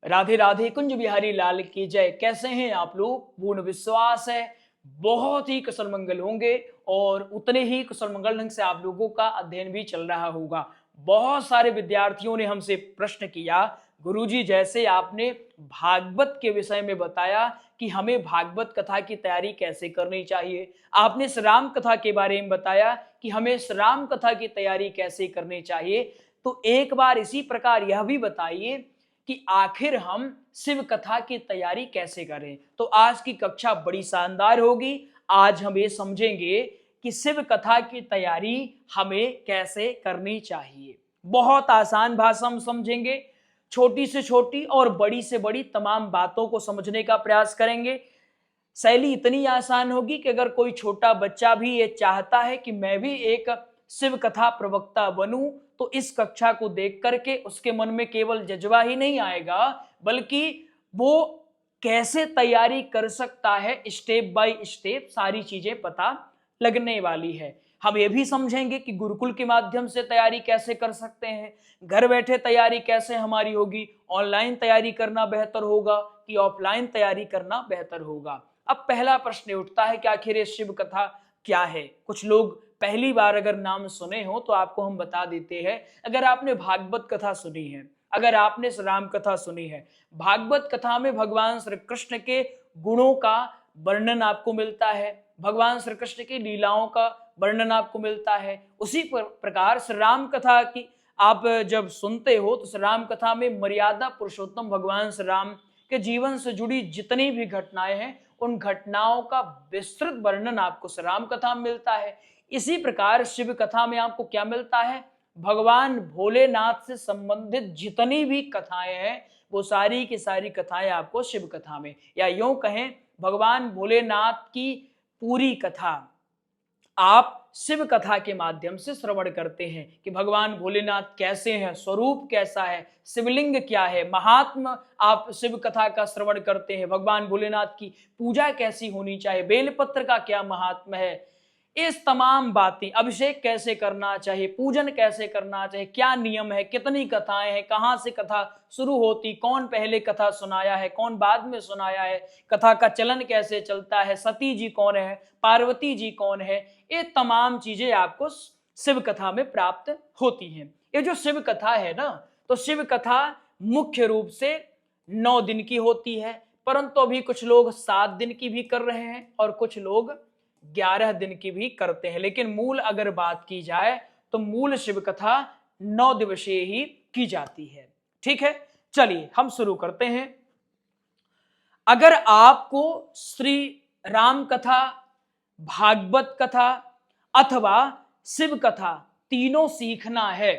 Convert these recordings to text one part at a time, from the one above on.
राधे राधे, कुंज बिहारी लाल की जय। कैसे हैं आप लोग? पूर्ण विश्वास है बहुत ही कुशल मंगल होंगे और उतने ही कुशल मंगल ढंग से आप लोगों का अध्ययन भी चल रहा होगा। बहुत सारे विद्यार्थियों ने हमसे प्रश्न किया, गुरुजी जैसे आपने भागवत के विषय में बताया कि हमें भागवत कथा की तैयारी कैसे करनी चाहिए, आपने श्री राम कथा के बारे में बताया कि हमें श्री राम कथा की तैयारी कैसे करनी चाहिए, तो एक बार इसी प्रकार यह भी बताइए कि आखिर हम शिव कथा की तैयारी कैसे करें। तो आज की कक्षा बड़ी शानदार होगी। आज हम ये समझेंगे कि शिव कथा की तैयारी हमें कैसे करनी चाहिए। बहुत आसान भाषा में समझेंगे, छोटी से छोटी और बड़ी से बड़ी तमाम बातों को समझने का प्रयास करेंगे। शैली इतनी आसान होगी कि अगर कोई छोटा बच्चा भी ये चाहता है कि मैं भी एक शिव कथा प्रवक्ता बनूं, तो इस कक्षा को देख करके उसके मन में केवल जज्बा ही नहीं आएगा, बल्कि वो कैसे तैयारी कर सकता है, स्टेप बाय स्टेप सारी चीजें पता लगने वाली है। हम ये भी समझेंगे कि गुरुकुल के माध्यम से तैयारी कैसे कर सकते हैं, घर बैठे तैयारी कैसे हमारी होगी, ऑनलाइन तैयारी करना बेहतर होगा कि ऑफलाइन तैयारी करना बेहतर होगा। अब पहला प्रश्न उठता है कि आखिर ये शिव कथा क्या है। कुछ लोग पहली बार अगर नाम सुने हो तो आपको हम बता देते हैं। अगर आपने भागवत कथा सुनी है, अगर आपने श्री राम कथा सुनी है, भागवत कथा में भगवान श्री कृष्ण के गुणों का वर्णन आपको मिलता है, भगवान श्री कृष्ण की लीलाओं का वर्णन आपको मिलता है। उसी प्रकार श्री राम कथा की आप जब सुनते हो तो श्री राम कथा में मर्यादा पुरुषोत्तम भगवान श्री राम के जीवन से जुड़ी जितनी भी घटनाएं हैं, उन घटनाओं का विस्तृत वर्णन आपको श्री राम कथा में मिलता है। इसी प्रकार शिव कथा में आपको क्या मिलता है? भगवान भोलेनाथ से संबंधित जितनी भी कथाएं हैं, वो सारी की सारी कथाएं आपको शिव कथा में, या यूं कहें भगवान भोलेनाथ की पूरी कथा आप शिव कथा के माध्यम से श्रवण करते हैं कि भगवान भोलेनाथ कैसे हैं, स्वरूप कैसा है, शिवलिंग क्या है, महात्म आप शिव कथा का श्रवण करते हैं। भगवान भोलेनाथ की पूजा कैसी होनी चाहिए, बेलपत्र का क्या महात्म है, इस तमाम बातें, अभिषेक कैसे करना चाहिए, पूजन कैसे करना चाहिए, क्या नियम है, कितनी कथाएं हैं, कहां से कथा शुरू होती, कौन पहले कथा सुनाया है, कौन बाद में सुनाया है, कथा का चलन कैसे चलता है, सती जी कौन है, पार्वती जी कौन है, ये तमाम चीजें आपको शिव कथा में प्राप्त होती हैं। ये जो शिव कथा है ना, तो शिव कथा मुख्य रूप से 9 दिन की होती है, परंतु अभी कुछ लोग 7 दिन की भी कर रहे हैं और कुछ लोग 11 दिन की भी करते हैं। लेकिन मूल अगर बात की जाए तो मूल शिव कथा 9 दिवसीय ही की जाती है। ठीक है, चलिए हम शुरू करते हैं। अगर आपको श्री राम कथा, भागवत कथा अथवा शिव कथा तीनों सीखना है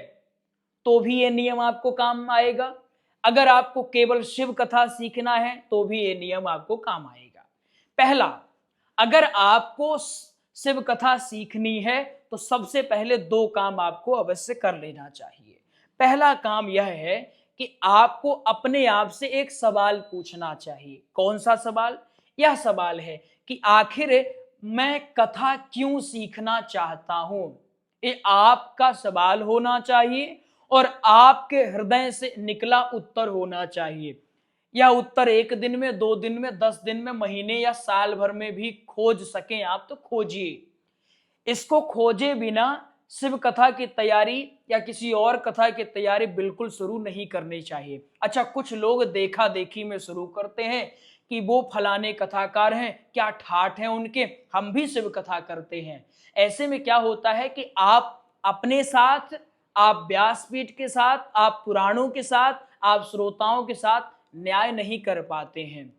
तो भी ये नियम आपको काम आएगा। अगर आपको केवल शिव कथा सीखना है तो भी ये नियम आपको काम आएगा। पहला, अगर आपको शिव कथा सीखनी है तो सबसे पहले 2 काम आपको अवश्य कर लेना चाहिए। पहला काम यह है कि आपको अपने आप से एक सवाल पूछना चाहिए। कौन सा सवाल? यह सवाल है कि आखिर मैं कथा क्यों सीखना चाहता हूं। ये आपका सवाल होना चाहिए और आपके हृदय से निकला उत्तर होना चाहिए। यह उत्तर 1 दिन में, 2 दिन में, 10 दिन में, महीने या साल भर में भी खोज सकें आप तो खोजिए। इसको खोजे बिना शिव कथा की तैयारी या किसी और कथा की तैयारी बिल्कुल शुरू नहीं करनी चाहिए। अच्छा, कुछ लोग देखा देखी में शुरू करते हैं कि वो फलाने कथाकार हैं, क्या ठाठ हैं उनके, हम भी शिव कथा करते हैं। ऐसे में क्या होता है कि आप अपने साथ, आप व्यासपीठ के साथ, आप पुराणों के साथ, आप श्रोताओं के साथ न्याय नहीं कर पाते हैं।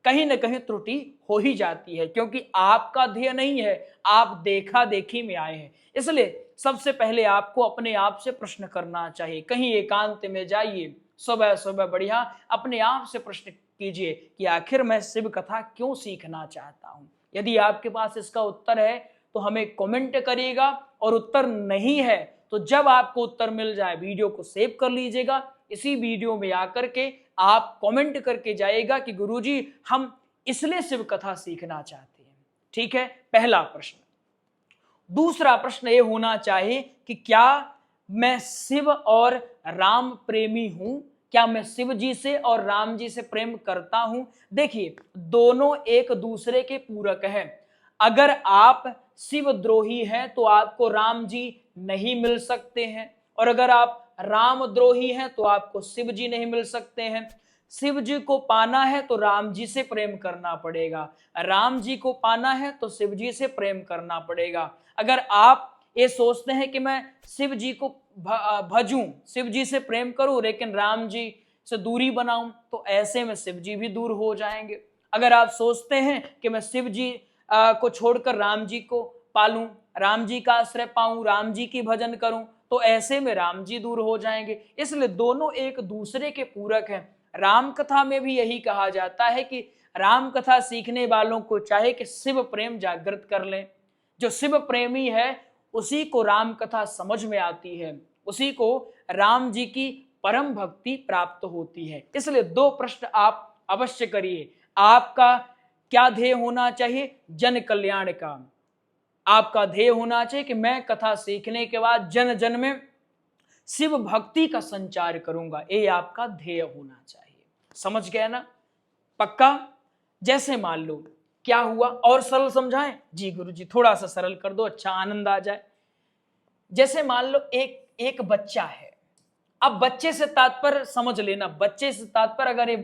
कहीं ना कहीं त्रुटि हो ही जाती है, क्योंकि आपका ध्येय नहीं है, आप देखा देखी में आए हैं। इसलिए सबसे पहले आपको अपने आप से प्रश्न करना चाहिए। कहीं एकांत में जाइए, सुबह सुबह बढ़िया अपने आप से प्रश्न कीजिए कि आखिर मैं शिव कथा क्यों सीखना चाहता हूं। यदि आपके पास इसका उत्तर है तो हमें कमेंट करिएगा, और उत्तर नहीं है तो जब आपको उत्तर मिल जाए वीडियो को सेव कर लीजिएगा। इसी वीडियो में आकर के आप कमेंट करके जाइएगा कि गुरुजी हम इसलिए शिव कथा सीखना चाहते हैं। ठीक है, पहला प्रश्न। दूसरा प्रश्न ये होना चाहिए कि क्या मैं शिव और राम प्रेमी हूं, क्या मैं शिव जी से और राम जी से प्रेम करता हूं? देखिए, दोनों एक दूसरे के पूरक हैं। अगर आप शिव द्रोही हैं तो आपको राम जी नहीं मिल सकते हैं, और अगर आप राम द्रोही हैं तो आपको शिव जी नहीं मिल सकते हैं। शिव जी को पाना है तो राम जी से प्रेम करना पड़ेगा, राम जी को पाना है तो शिव जी से प्रेम करना पड़ेगा। अगर आप ये सोचते हैं कि मैं शिव जी को भजूं, शिव जी से प्रेम करूं, लेकिन राम जी से दूरी बनाऊं, तो ऐसे में शिव जी भी दूर हो जाएंगे। अगर आप सोचते हैं कि मैं शिव जी को छोड़कर राम जी को पालूं, राम जी का आश्रय पाऊं, राम जी की भजन करूं, तो ऐसे में राम जी दूर हो जाएंगे। इसलिए दोनों एक दूसरे के पूरक हैं। राम कथा में भी यही कहा जाता है कि राम कथा सीखने वालों को चाहे कि शिव प्रेम जागृत कर लें। जो शिव प्रेमी है उसी को राम कथा समझ में आती है, उसी को राम जी की परम भक्ति प्राप्त होती है। इसलिए दो प्रश्न आप अवश्य करिए। आपका क्या ध्येय होना चाहिए? जन कल्याण का। आपका ध्येय होना चाहिए कि मैं कथा सीखने के बाद जन जन में शिव भक्ति का संचार करूंगा, ये आपका ध्येय होना चाहिए। समझ गए ना? पक्का? जैसे मान लो क्या हुआ, और सरल समझाएं? जी गुरुजी थोड़ा सा सरल कर दो, अच्छा आनंद आ जाए। जैसे मान लो एक बच्चा है। अब बच्चे से तात्पर्य समझ लेना, बच्चे से तात्पर्य अगर ये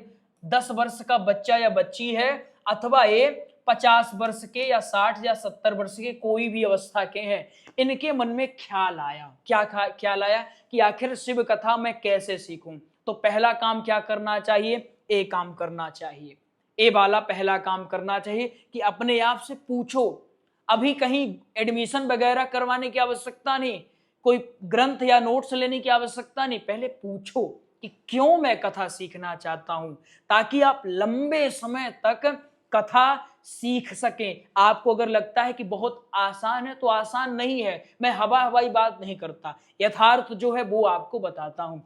10 वर्ष का बच्चा या बच्ची है, अथवा ये 50 वर्ष के या 60 या 70 वर्ष के कोई भी अवस्था के हैं, इनके मन में ख्याल आया, क्या ख्याल आया कि आखिर शिव कथा मैं कैसे सीखूं? तो पहला काम क्या करना चाहिए? ए काम करना चाहिए। ए वाला पहला काम करना चाहिए कि अपने आप से पूछो। अभी कहीं एडमिशन वगैरह करवाने की आवश्यकता नहीं, कोई ग्रंथ या नोट्स लेने की आवश्यकता नहीं। पहले पूछो कि क्यों मैं कथा सीखना चाहता हूं, ताकि आप लंबे समय तक कथा सीख सकें। आपको अगर लगता है कि बहुत आसान है, तो आसान नहीं है। मैं हवाई बात नहीं करता, यथार्थ जो है वो आपको बताता हूं।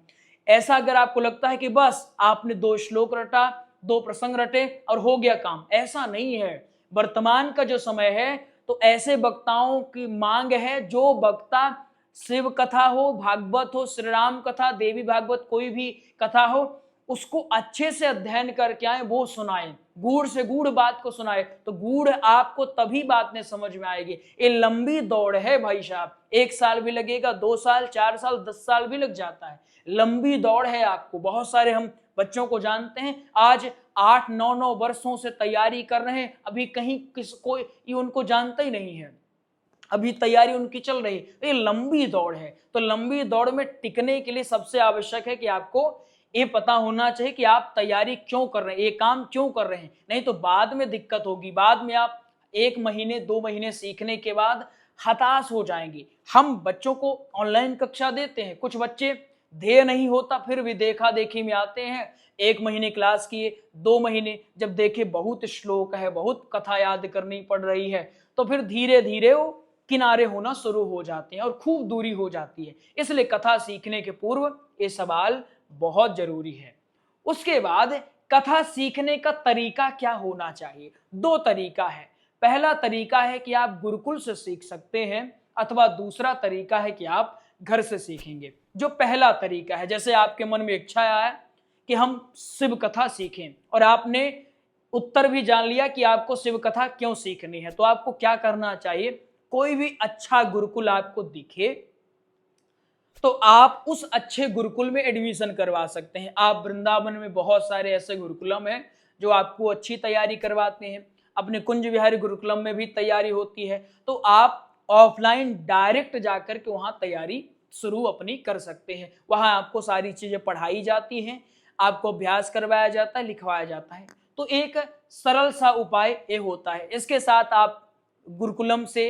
ऐसा अगर आपको लगता है कि बस आपने 2 श्लोक रटा, 2 प्रसंग रटे और हो गया काम, ऐसा नहीं है। वर्तमान का जो समय है, तो ऐसे वक्ताओं की मांग है जो वक्ता शिव कथा हो, भागवत हो, श्री राम कथा, देवी भागवत, कोई भी कथा हो, उसको अच्छे से अध्ययन करके आए, वो सुनाए, गूढ़ से गूढ़ बात को सुनाए। तो गूढ़ आपको तभी बात में समझ में आएगी। ये लंबी दौड़ है भाई साहब, 1 साल भी लगेगा, 2 साल, 4 साल, 10 साल भी लग जाता है। लंबी दौड़ है आपको। बहुत सारे हम बच्चों को जानते हैं, आज 8-9 वर्षों से तैयारी कर रहे हैं, अभी कहीं कोई उनको जानता ही नहीं है, अभी तैयारी उनकी चल रही है। ये लंबी दौड़ है। तो लंबी दौड़ में टिकने के लिए सबसे आवश्यक है कि आपको ये पता होना चाहिए कि आप तैयारी क्यों कर रहे हैं, ये काम क्यों कर रहे हैं। नहीं तो बाद में दिक्कत होगी, बाद में आप 1 महीने 2 महीने सीखने के बाद हताश हो जाएंगे। हम बच्चों को ऑनलाइन कक्षा देते हैं, कुछ बच्चे ध्येय नहीं होता फिर भी देखा देखी में आते हैं, 1 महीने क्लास किए, 2 महीने जब देखे बहुत श्लोक है, बहुत कथा याद करनी पड़ रही है, तो फिर धीरे धीरे वो किनारे होना शुरू हो जाते हैं और खूब दूरी हो जाती है। इसलिए कथा सीखने के पूर्व ये सवाल बहुत जरूरी है। उसके बाद कथा सीखने का तरीका क्या होना चाहिए? 2 तरीका है। पहला तरीका है कि आप गुरुकुल से सीख सकते हैं, अथवा दूसरा तरीका है कि आप घर से सीखेंगे। जो पहला तरीका है, जैसे आपके मन में इच्छा आया कि हम शिव कथा सीखें और आपने उत्तर भी जान लिया कि आपको शिव कथा क्यों सीखनी है, तो आपको क्या करना चाहिए? कोई भी अच्छा गुरुकुल आपको दिखे तो आप उस अच्छे गुरुकुल में एडमिशन करवा सकते हैं। आप वृंदावन में बहुत सारे ऐसे गुरुकुलम हैं जो आपको अच्छी तैयारी करवाते हैं। अपने कुंज विहारी गुरुकुलम में भी तैयारी होती है, तो आप ऑफलाइन डायरेक्ट जाकर के वहां तैयारी शुरू अपनी कर सकते हैं। वहां आपको सारी चीजें पढ़ाई जाती हैं, आपको अभ्यास करवाया जाता है, लिखवाया जाता है। तो एक सरल सा उपाय ये होता है। इसके साथ आप गुरुकुलम से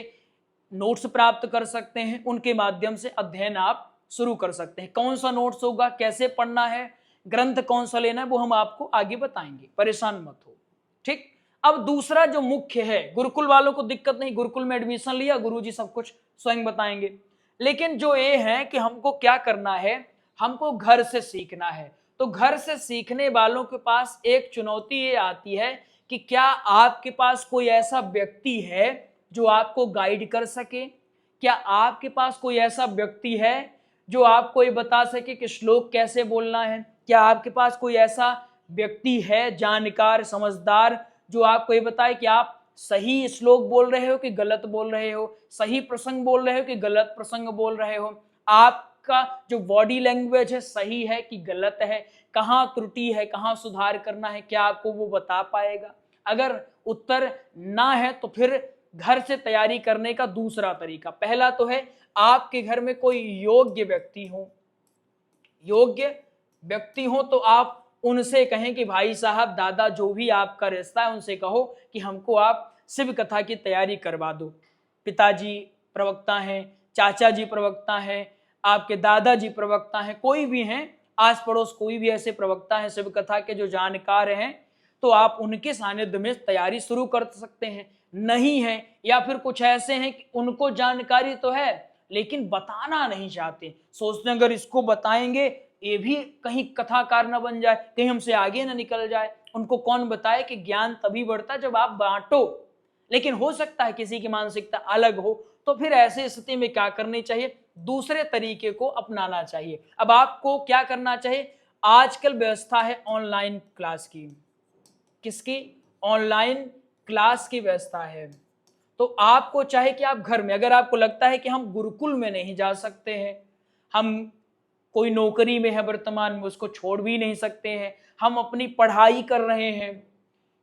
नोट्स प्राप्त कर सकते हैं, उनके माध्यम से अध्ययन आप शुरू कर सकते हैं। कौन सा नोट्स होगा, कैसे पढ़ना है, ग्रंथ कौन सा लेना है, वो हम आपको आगे बताएंगे, परेशान मत हो। ठीक। अब दूसरा जो मुख्य है, गुरुकुल वालों को दिक्कत नहीं, गुरुकुल में एडमिशन लिया, गुरुजी सब कुछ स्वयं बताएंगे। लेकिन जो ये है कि हमको क्या करना है, हमको घर से सीखना है। तो घर से सीखने वालों के पास एक चुनौती ये आती है कि क्या आपके पास कोई ऐसा व्यक्ति है जो आपको गाइड कर सके? क्या आपके पास कोई ऐसा व्यक्ति है जो आपको ये बता सके कि श्लोक कैसे बोलना है, क्या आपके पास कोई ऐसा व्यक्ति है जानकार समझदार जो आपको ये बताए कि आप सही श्लोक बोल रहे हो कि गलत बोल रहे हो, सही प्रसंग बोल रहे हो कि गलत प्रसंग बोल रहे हो, आपका जो बॉडी लैंग्वेज है सही है कि गलत है, कहाँ त्रुटि है, कहाँ सुधार करना है, क्या आपको वो बता पाएगा? अगर उत्तर ना है तो फिर घर से तैयारी करने का दूसरा तरीका, पहला तो है आपके घर में कोई योग्य व्यक्ति हो तो आप उनसे कहें कि भाई साहब दादा जो भी आपका रिश्ता है उनसे कहो कि हमको आप शिव कथा की तैयारी करवा दो। पिताजी प्रवक्ता हैं, चाचा जी प्रवक्ता हैं, आपके दादाजी प्रवक्ता हैं, कोई भी हैं, आस पड़ोस कोई भी ऐसे प्रवक्ता हैं शिव कथा के जो जानकार हैं, तो आप उनके सानिध्य में तैयारी शुरू कर सकते हैं। नहीं है या फिर कुछ ऐसे हैं कि उनको जानकारी तो है लेकिन बताना नहीं चाहते, सोचते हैं अगर इसको बताएंगे ये भी कहीं कथाकार न बन जाए, कहीं हमसे आगे न निकल जाए। उनको कौन बताए कि ज्ञान तभी बढ़ता है जब आप बांटो, लेकिन हो सकता है किसी की मानसिकता अलग हो, तो फिर ऐसे स्थिति में क्या करनी चाहिए, दूसरे तरीके को अपनाना चाहिए। अब आपको क्या करना चाहिए, आजकल व्यवस्था है ऑनलाइन क्लास की, किसकी, ऑनलाइन क्लास की व्यवस्था है। तो आपको चाहे कि आप घर में, अगर आपको लगता है कि हम गुरुकुल में नहीं जा सकते हैं, हम कोई नौकरी में है वर्तमान में उसको छोड़ भी नहीं सकते हैं, हम अपनी पढ़ाई कर रहे हैं,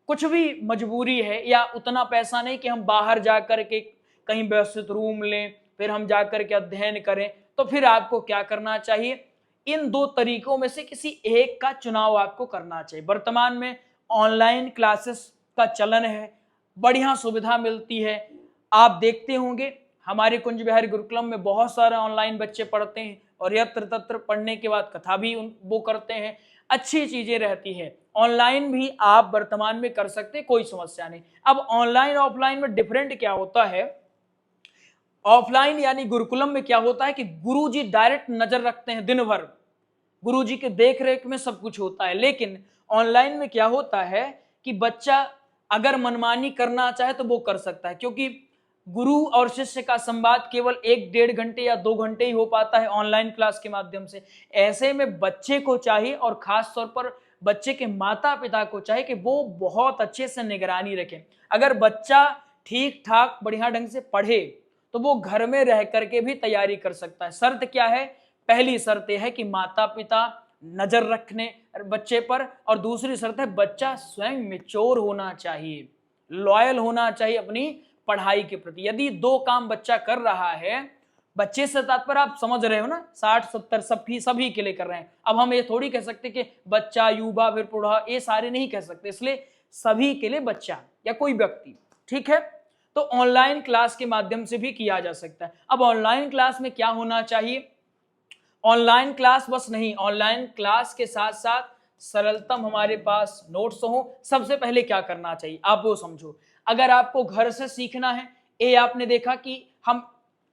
कुछ भी मजबूरी है या उतना पैसा नहीं कि हम बाहर जाकर के कहीं व्यवस्थित रूम लें फिर हम जाकर के अध्ययन करें, तो फिर आपको क्या करना चाहिए, इन दो तरीकों में से किसी एक का चुनाव आपको करना चाहिए। वर्तमान में ऑनलाइन क्लासेस का चलन है, बढ़िया सुविधा मिलती है। आप देखते होंगे हमारे कुंज बिहारी गुरुकुलम में बहुत सारे ऑनलाइन बच्चे पढ़ते हैं और यत्र तत्र पढ़ने के बाद कथा भी वो करते हैं, अच्छी चीजें रहती है। ऑनलाइन भी आप वर्तमान में कर सकते, कोई समस्या नहीं। अब ऑनलाइन ऑफलाइन में डिफरेंट क्या होता है, ऑफलाइन यानी गुरुकुलम में क्या होता है कि गुरुजी डायरेक्ट नजर रखते हैं दिन भर, गुरुजी के देख रेख में सब कुछ होता है। लेकिन ऑनलाइन में क्या होता है कि बच्चा अगर मनमानी करना चाहे तो वो कर सकता है, क्योंकि गुरु और शिष्य का संवाद केवल 1-1.5 घंटे या 2 घंटे ही हो पाता है ऑनलाइन क्लास के माध्यम से। ऐसे में बच्चे को चाहिए और खास तौर पर बच्चे के माता पिता को चाहिए कि वो बहुत अच्छे से निगरानी रखें। अगर बच्चा ठीक ठाक बढ़िया ढंग से पढ़े तो वो घर में रह करके भी तैयारी कर सकता है। शर्त क्या है, पहली शर्त यह है कि माता पिता नजर रखने बच्चे पर, और दूसरी शर्त है बच्चा स्वयं मैच्योर होना चाहिए, लॉयल होना चाहिए अपनी पढ़ाई के प्रति। यदि दो काम बच्चा कर रहा है, बच्चे से तात्पर्य आप समझ रहे हो ना, 60-70 सभी के लिए कर रहे हैं। अब हम ये थोड़ी कह सकते कि बच्चा युवा फिर बूढ़ा, ये सारे नहीं कह सकते, इसलिए सभी के लिए बच्चा या कोई व्यक्ति, ठीक है। तो ऑनलाइन क्लास के माध्यम से भी किया जा सकता है। अब ऑनलाइन क्लास में क्या होना चाहिए, ऑनलाइन क्लास बस नहीं, ऑनलाइन क्लास के साथ साथ सरलतम हमारे पास नोट्स हो। सबसे पहले क्या करना चाहिए आप वो समझो। अगर आपको घर से सीखना है, ये आपने देखा कि हम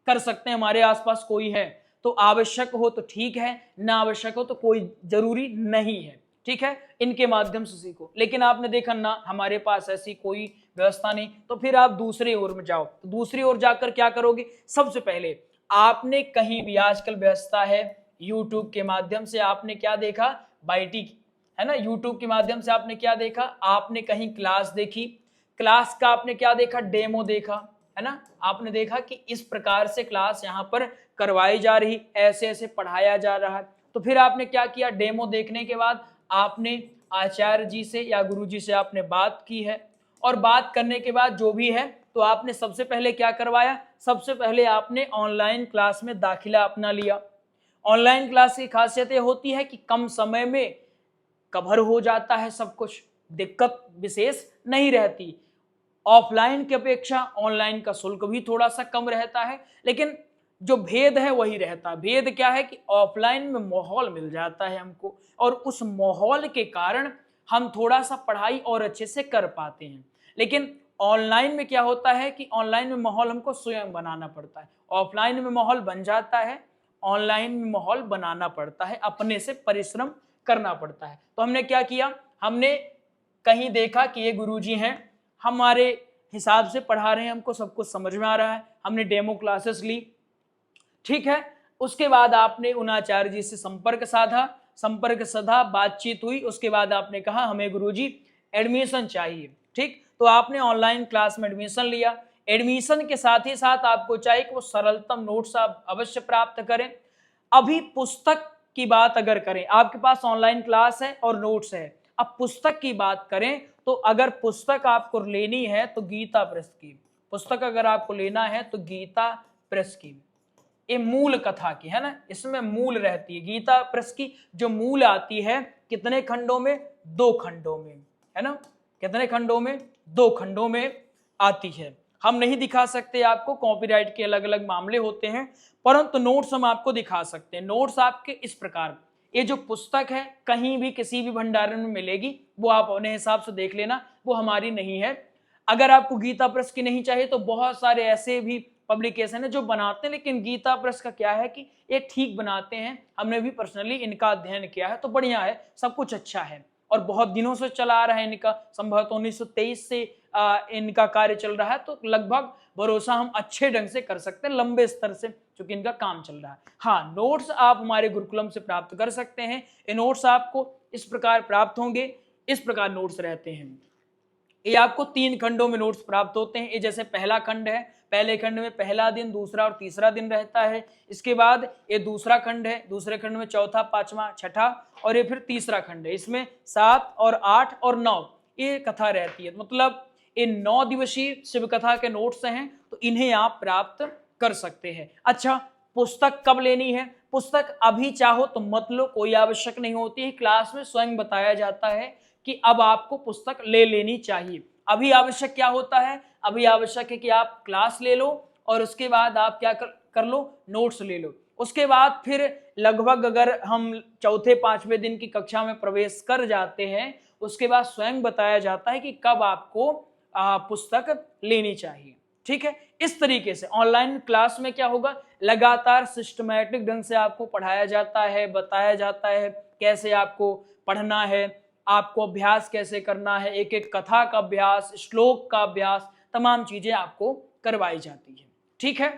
कर सकते हैं, हमारे आसपास कोई है तो आवश्यक हो तो ठीक है, ना आवश्यक हो तो कोई जरूरी नहीं है, ठीक है, इनके माध्यम से सीखो। लेकिन आपने देखा ना हमारे पास ऐसी कोई व्यवस्था नहीं, तो फिर आप दूसरी ओर में जाओ। तो दूसरी ओर जाकर क्या करोगे, सबसे पहले आपने कहीं भी, आजकल व्यवस्था है यूट्यूब के माध्यम से, आपने क्या देखा, बाईटी है ना, यूट्यूब के माध्यम से आपने क्या देखा, आपने कहीं क्लास देखी, क्लास का आपने क्या देखा, डेमो देखा, है ना, आपने देखा कि इस प्रकार से क्लास यहाँ पर करवाई जा रही, ऐसे ऐसे पढ़ाया जा रहा है। तो फिर आपने क्या किया, डेमो देखने के बाद आपने आचार्य जी से या गुरु जी से आपने बात की है, और बात करने के बाद जो भी है तो आपने सबसे पहले क्या करवाया, सबसे पहले आपने ऑनलाइन क्लास में दाखिला अपना लिया। ऑनलाइन क्लास की खासियत ये होती है कि कम समय में कवर हो जाता है सब कुछ, दिक्कत विशेष नहीं रहती। ऑफलाइन की अपेक्षा ऑनलाइन का शुल्क भी थोड़ा सा कम रहता है, लेकिन जो भेद है वही रहता है। भेद क्या है कि ऑफलाइन में माहौल मिल जाता है हमको, और उस माहौल के कारण हम थोड़ा सा पढ़ाई और अच्छे से कर पाते हैं। लेकिन ऑनलाइन में क्या होता है कि ऑनलाइन में माहौल हमको स्वयं बनाना पड़ता है, ऑफलाइन में माहौल बन जाता है, ऑनलाइन में माहौल बनाना पड़ता है, अपने से परिश्रम करना पड़ता है। तो हमने क्या किया, हमने कहीं देखा कि ये गुरुजी हैं, हमारे हिसाब से पढ़ा रहे हैं, हमको सब कुछ समझ में आ रहा है, हमने डेमो क्लासेस ली, ठीक है। उसके बाद आपने उन आचार्य जी से संपर्क साधा, संपर्क सधा, बातचीत हुई, उसके बाद आपने कहा हमें गुरुजी एडमिशन चाहिए। ठीक, तो आपने ऑनलाइन क्लास में एडमिशन लिया। एडमिशन के साथ ही साथ आपको चाहिए कि वो सरलतम नोट्स आप अवश्य प्राप्त करें। अभी पुस्तक की बात अगर करें, आपके पास ऑनलाइन क्लास है और नोट्स है, अब पुस्तक की बात करें तो अगर पुस्तक आपको लेनी है तो गीता प्रेस की पुस्तक, अगर आपको लेना है तो गीता प्रेस की, ये मूल कथा की है ना, इसमें मूल रहती है। गीता प्रेस की जो मूल आती है कितने खंडों में? 2 खंडों में, है ना। कितने खंडों में? 2 खंडों में आती है। हम नहीं दिखा सकते आपको, कॉपीराइट के अलग अलग मामले होते हैं, परंतु नोट्स हम आपको दिखा सकते हैं। नोट्स आपके इस प्रकार, ये जो पुस्तक है कहीं भी किसी भी भंडारण में मिलेगी, वो आप अपने हिसाब से देख लेना, वो हमारी नहीं है। अगर आपको गीता प्रेस की नहीं चाहिए तो बहुत सारे ऐसे भी पब्लिकेशन है जो बनाते हैं, लेकिन गीता प्रेस का क्या है कि ये ठीक बनाते हैं। हमने भी पर्सनली इनका अध्ययन किया है, तो बढ़िया है, सब कुछ अच्छा है और बहुत दिनों से चला आ रहा है इनका, संभवतः 1923 से इनका कार्य चल रहा है, तो लगभग भरोसा हम अच्छे ढंग से कर सकते हैं, लंबे स्तर से, क्योंकि इनका काम चल रहा है। हाँ, नोट्स आप हमारे गुरुकुलम से प्राप्त कर सकते हैं। ये नोट्स आपको इस प्रकार प्राप्त होंगे, इस प्रकार नोट्स रहते हैं। ये आपको 3 खंडों में नोट्स प्राप्त होते हैं। ये जैसे पहला खंड है, पहले खंड में पहला दिन, दूसरा और तीसरा दिन रहता है। इसके बाद ये दूसरा खंड है, दूसरे खंड में चौथा, पांचवा, छठा और ये फिर तीसरा खंड है। इसमें 7 और 8 और 9 ये कथा रहती है। मतलब ये 9 दिवसीय शिव कथा के नोट्स हैं, तो इन्हें आप प्राप्त कर सकते हैं। अच्छा, पुस्तक कब लेनी है? पुस्तक अभी चाहो तो मत लो, कोई आवश्यक नहीं होती है। क्लास में स्वयं बताया जाता है कि अब आपको पुस्तक ले लेनी चाहिए। अभी आवश्यक क्या होता है? अभी आवश्यक है कि आप क्लास ले लो और उसके बाद आप क्या कर लो? नोट्स ले लो। उसके बाद फिर लगभग अगर हम चौथे 5वें दिन की कक्षा में प्रवेश कर जाते हैं, उसके बाद स्वयं बताया जाता है कि कब आपको पुस्तक लेनी चाहिए। ठीक है, इस तरीके से ऑनलाइन क्लास में क्या होगा, लगातार सिस्टमैटिक ढंग से आपको पढ़ाया जाता है, बताया जाता है कैसे आपको पढ़ना है, आपको अभ्यास कैसे करना है, एक एक कथा का अभ्यास, श्लोक का अभ्यास, तमाम चीजें आपको करवाई जाती है। ठीक है,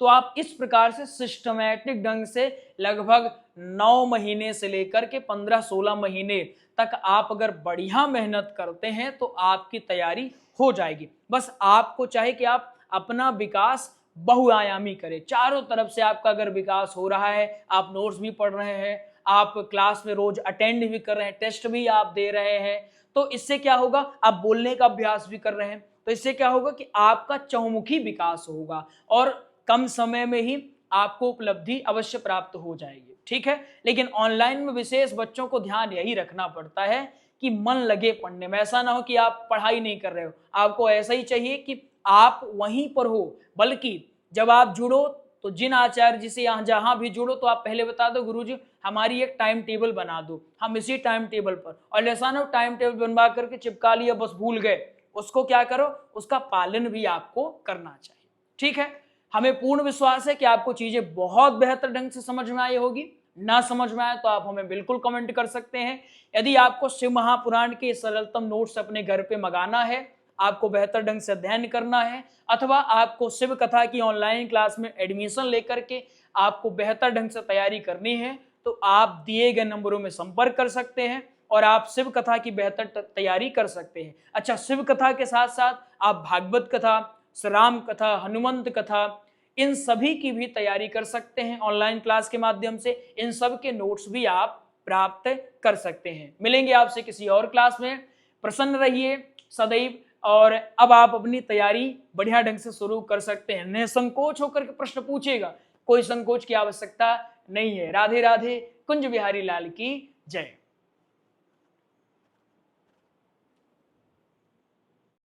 तो आप इस प्रकार से सिस्टमैटिक ढंग से लगभग 9 महीने से लेकर के 15-16 महीने तक आप अगर बढ़िया मेहनत करते हैं तो आपकी तैयारी हो जाएगी। बस आपको चाहिए कि आप अपना विकास बहुआयामी करें, चारों तरफ से आपका अगर विकास हो रहा है, आप नोट्स भी पढ़ रहे हैं, आप क्लास में रोज अटेंड भी कर रहे हैं, टेस्ट भी आप दे रहे हैं, तो इससे क्या होगा, आप बोलने का अभ्यास भी कर रहे हैं, तो इससे क्या होगा कि आपका चहुमुखी विकास होगा और कम समय में ही आपको उपलब्धि अवश्य प्राप्त हो जाएगी। ठीक है, लेकिन ऑनलाइन में विशेष बच्चों को ध्यान यही रखना पड़ता है कि मन लगे पढ़ने में। ऐसा ना हो कि आप पढ़ाई नहीं कर रहे हो, आपको ऐसा ही चाहिए कि आप वहीं पर हो, बल्कि जब आप जुड़ो तो जिन आचार्य जी से यहाँ जहाँ भी जुड़ो तो आप पहले बता दो गुरुजी हमारी एक टाइम टेबल बना दो, हम इसी टाइम टेबल पर, और ऐसा ना टाइम टेबल बनवा करके चिपका लिया बस भूल गए, उसको क्या करो, उसका पालन भी आपको करना चाहिए। ठीक है, हमें पूर्ण विश्वास है कि आपको चीजें बहुत बेहतर ढंग से समझ में आई होगी। ना समझ में आए तो आप हमें बिल्कुल कमेंट कर सकते हैं। यदि आपको शिव महापुराण के सरलतम नोट्स अपने घर पे मंगाना है, आपको बेहतर ढंग से अध्ययन करना है, अथवा आपको शिव कथा की ऑनलाइन क्लास में एडमिशन लेकर के आपको बेहतर ढंग से तैयारी करनी है, तो आप दिए गए नंबरों में संपर्क कर सकते हैं और आप शिव कथा की बेहतर तैयारी कर सकते हैं। अच्छा, शिव कथा के साथ साथ आप भागवत कथा, राम कथा, हनुमंत कथा, इन सभी की भी तैयारी कर सकते हैं ऑनलाइन क्लास के माध्यम से। इन सब के नोट्स भी आप प्राप्त कर सकते हैं। मिलेंगे आपसे किसी और क्लास में। प्रसन्न रहिए सदैव, और अब आप अपनी तैयारी बढ़िया ढंग से शुरू कर सकते हैं। निसंकोच होकर के प्रश्न पूछेगा, कोई संकोच की आवश्यकता नहीं है। राधे राधे, कुंज बिहारी लाल की जय।